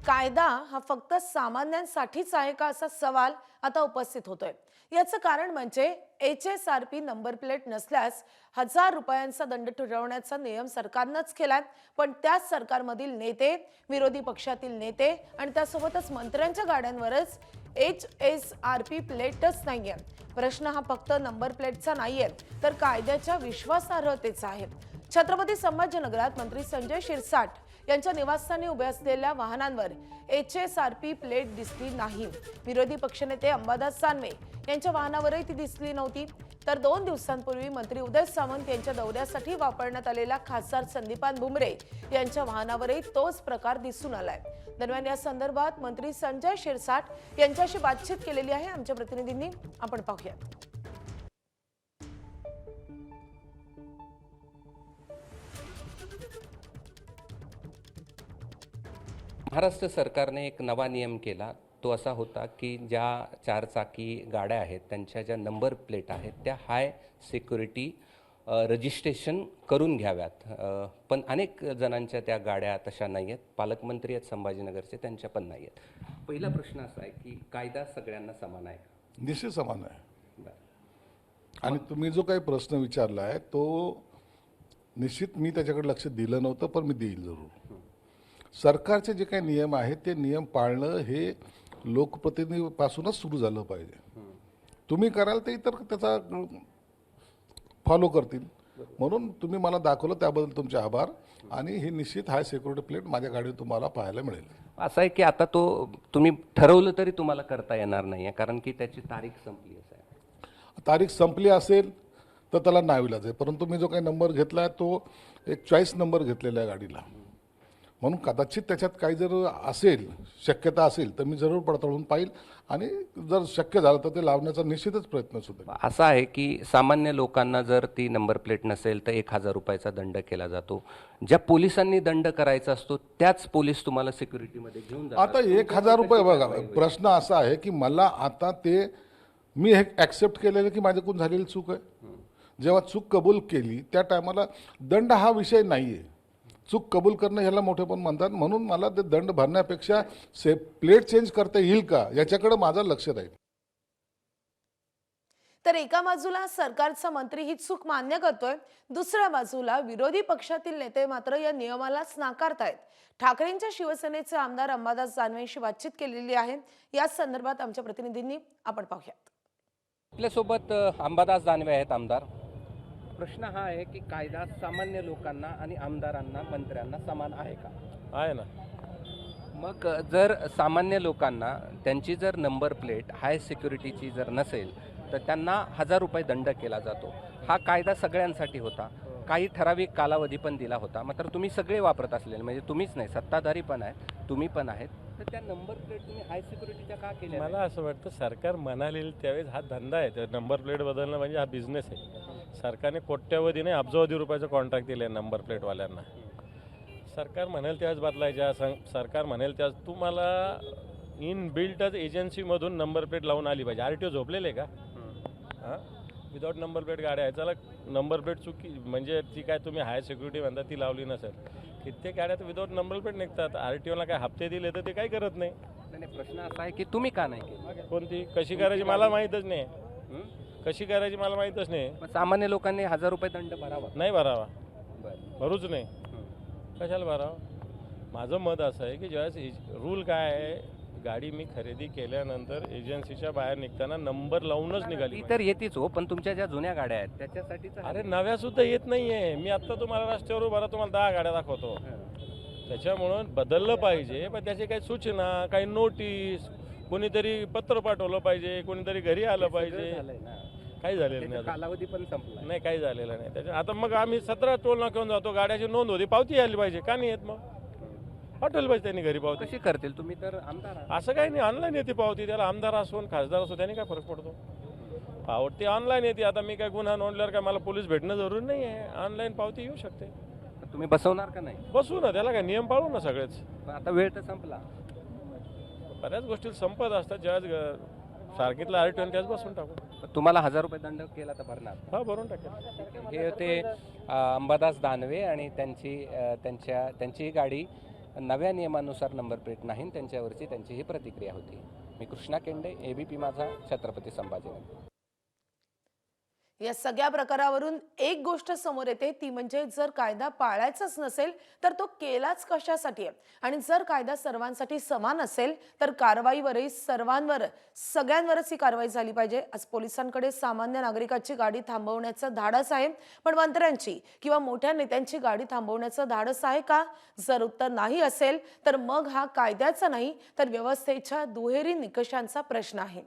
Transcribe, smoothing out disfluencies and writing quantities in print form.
कायदा हा फक्त सामान्यांसाठीच आहे का असा सवाल आता उपस्थित होतोय। याचं कारण म्हणजे HSRP नंबर प्लेट नसल्यास 1000 रुपयांचा दंड ठरवण्याचा नियम सरकारनंच केलाय। पण त्याच सरकारमधील नेते, विरोधी पक्षातील नेते आणि त्यासोबतच मंत्र्यांच्या गाड्यांवरच HSRP प्लेटच नाहीये। प्रश्न हा फक्त नंबर प्लेटचा नाहीये, तर कायद्याच्या विश्वासार्हतेचा आहे। छत्रपती संभाजीनगरात मंत्री संजय शिरसाट यांच्या निवासस्थानी उभे असलेल्या वाहनांवर HSRP प्लेट दिसली नाही। विरोधी पक्षनेते अंबादास दानवे यांच्या वाहनावरही ती दिसली नव्हती। तर 2 दिवसांपूर्वी मंत्री उदय सामंत यांच्या दौऱ्यासाठी वापरण्यात आलेल्या खासदार संदीपान भुमरे यांच्या वाहनावरही तोच प्रकार दिसून आलाय। दरम्यान या संदर्भात मंत्री संजय शिरसाट यांच्याशी बातचीत केलेली आहे आमच्या प्रतिनिधींनी, आपण पाहूयात। महाराष्ट्र सरकारने एक नवा नियम केला। तो असा होता की ज्या चारचाकी गाड्या आहेत त्यांच्या ज्या नंबर प्लेट आहेत त्या हाय सिक्युरिटी रजिस्ट्रेशन करून घ्याव्यात। पण अनेक जणांच्या त्या गाड्या तशा नाही आहेत। पालकमंत्री आहेत संभाजीनगरचे, त्यांच्या पण नाही आहेत। पहिला प्रश्न असा आहे की कायदा सगळ्यांना समान आहे का? निश्चित समान आहे। बरं। आणि तुम्ही जो काही प्रश्न विचारला आहे तो निश्चित मी त्याच्याकडे लक्ष दिलं नव्हतं, पण मी देईल जरूर। सरकारचे जे काही नियम आहेत ते नियम पाळणं हे लोकप्रतिनिधीपासूनच सुरू झालं पाहिजे। तुम्ही कराल ते इतर त्याचा फॉलो करतील, म्हणून तुम्ही मला दाखवलं त्याबद्दल तुमचे आभार। आणि हे निश्चित हाय सिक्युरिटी प्लेट माझ्या गाडीवर तुम्हाला पाहायला मिळेल। असं आहे की आता तो तुम्ही ठरवलं तरी तुम्हाला करता येणार नाही आहे, कारण की त्याची तारीख संपली आहे। तारीख संपली असेल तर त्याला नाईलाज आहे, परंतु मी जो काही नंबर घेतला आहे तो एक चॉईस नंबर घेतलेला आहे गाडीला, म्हणून कदाचित त्याच्यात काही जर असेल, शक्यता असेल तर मी जरूर पडताळून पाहिल आणि जर शक्य झालं तर ते लावण्याचा निश्चितच प्रयत्न सुद्धा। असं आहे की सामान्य लोकांना जर ती नंबर प्लेट नसेल तर 1000 रुपयाचा दंड केला जातो। ज्या पोलिसांनी दंड करायचा असतो त्याच पोलीस तुम्हाला सिक्युरिटीमध्ये घेऊन जातात। आता 1000 रुपये बघा, प्रश्न असा आहे की मला आता ते मी हे ॲक्सेप्ट केलेलं की माझ्याकडून झालेली चूक आहे। जेव्हा चूक कबूल केली त्या टायमाला दंड हा विषय नाही आहे। चूक कबूल करणं ह्याला मोठेपण म्हणतात, म्हणून मला ते दंड भरण्यापेक्षा प्लेट चेंज करता येईल का याच्याकडे माझं लक्ष राहील। तर एका बाजूला सरकारचा मंत्री ही चूक मान्य करतोय, दुसऱ्या बाजूला विरोधी पक्षातील नेते मात्र या नियमालाच नाकारतायत। ठाकरेंच्या शिवसेनेचे आमदार अंबादास दानवेंशी बातचीत केलेली आहे, या संदर्भात आमच्या प्रतिनिधींनी, आपण पाहूयात। आपल्यासोबत अंबादास दानवे आहेत, आमदार। प्रश्न हा आहे की कायदा सामान्य लोकांना आणि आमदारांना, मंत्र्यांना समान आहे का? आहे ना। मग जर सामान्य लोकांना त्यांची जर नंबर प्लेट हाय सिक्युरिटीची जर नसेल तर त्यांना 1000 रुपये दंड केला जातो। हा कायदा सगळ्यांसाठी होता, काही ठराविक कालावधी पण दिला होता, मात्र तुम्ही सगळे वापरत असलेले, म्हणजे तुम्हीच नाही, सत्ताधारी पण आहे, तुम्ही पण आहेत, तर त्या नंबर प्लेट तुम्ही हाय सिक्युरिटीच्या का केल्या? मला असं वाटतं सरकार म्हणाले त्यावेळेस हा धंदा आहे, तर नंबर प्लेट बदलणं म्हणजे हा बिझनेस आहे। सरकारने कोट्यवधी नाही अब्जावधी रुपयाचं कॉन्ट्रॅक्ट दिलं आहे नंबर प्लेटवाल्यांना। सरकार म्हणेल त्यावेळेस बदलायच्या, सरकार म्हणेल त्यावेळेस तुम्हाला इन बिल्टच एजन्सीमधून नंबर प्लेट लावून आली पाहिजे। RTO झोपलेले का? हां, विदाऊट नंबर प्लेट गाड्या आहे, चला नंबर प्लेट चुकी म्हणजे ती काय तुम्ही हाय सिक्युरिटी म्हणता ती लावली नसेल, कित्येक गाड्या तर विदाऊट नंबर प्लेट निघतात। RTOला काय हप्ते दिले तर ते काही करत नाही। प्रश्न असा आहे की तुम्ही का नाही केलं? कोणती कशी करायची मला माहीतच नाही, कशी करायची मला माहीतच नाही। सामान्य लोकांनी 1000 रुपये दंड भरावा? नाही भरावा, भरूच नाही। कशाला भरावा? माझं मत असं आहे की ज्यावेळेस रूल काय आहे, गाडी मी खरेदी केल्यानंतर एजन्सीच्या बाहेर निघताना नंबर लावूनच निघाली। तर येतेच हो, पण तुमच्या ज्या जुन्या गाड्या आहेत त्याच्यासाठीच। अरे नव्या सुद्धा येत नाहीये। मी आत्ता तुम्हाला रस्त्यावर उभा तुम्हाला 10 गाड्या दाखवतो। त्याच्यामुळं बदललं पाहिजे, पण त्याची काही सूचना, काही नोटीस, कोणीतरी पत्र पाठवलं पाहिजे, कोणीतरी घरी आलं पाहिजे। काही झालेलं नाही, कालावधी पण संपला नाही, काही झालेलं नाही त्याच्या। आता मग आम्ही 17 टोल नाक्यावर जातो, गाड्याची नोंद होती, पावती आली पाहिजे, का नाही येत? मग पाठवलं पाहिजे त्यांनी घरी पावती। कशी करतील? तुम्ही तर आमदार आहात। असं काही नाही, ऑनलाईन येते पावती, त्याला आमदार असो खासदार असो त्याने काय फरक पडतो? पावती ऑनलाईन येते। आता मी काय गुन्हा नोंदल्यावर काय मला पोलीस भेटणं जरुरी नाही आहे, ऑनलाईन पावती येऊ शकते। तुम्ही बसवणार का नाही? बसू ना, त्याला काय नियम पाळू ना सगळेच। आता वेळ तर संपला, बऱ्याच गोष्टी संपत असतात, ज्यावेळेस सारखीतला RTO त्याच बसून टाकू। तुम्हाला 1000 रुपये दंड केला तर भरणार? हा, भरून टाकेल। हे होते अंबादास दानवे आणि त्यांची गाडी नव्या नियमानुसार नंबर प्लेट नाही त्यांच्यावरची त्यांची ही प्रतिक्रिया होती. मी कृष्णा केंडे, ABP माझा, छत्रपती संभाजीनगर. या सगळ्या प्रकारावरून एक गोष्ट समोर येते, ती म्हणजे जर कायदा पाळायचाच नसेल तर तो केलाच कशासाठी आहे, आणि जर कायदा सर्वांसाठी समान असेल तर कारवाईवरही सगळ्यांवरच ही कारवाई झाली पाहिजे. आज पोलिसांकडे सामान्य नागरिकाची गाडी थांबवण्याचं धाडस आहे, पण मंत्र्यांची किंवा मोठ्या नेत्यांची गाडी थांबवण्याचं धाडस आहे का? जर उत्तर नाही असेल तर मग हा कायद्याचा नाही तर व्यवस्थेच्या दुहेरी निकषांचा प्रश्न आहे.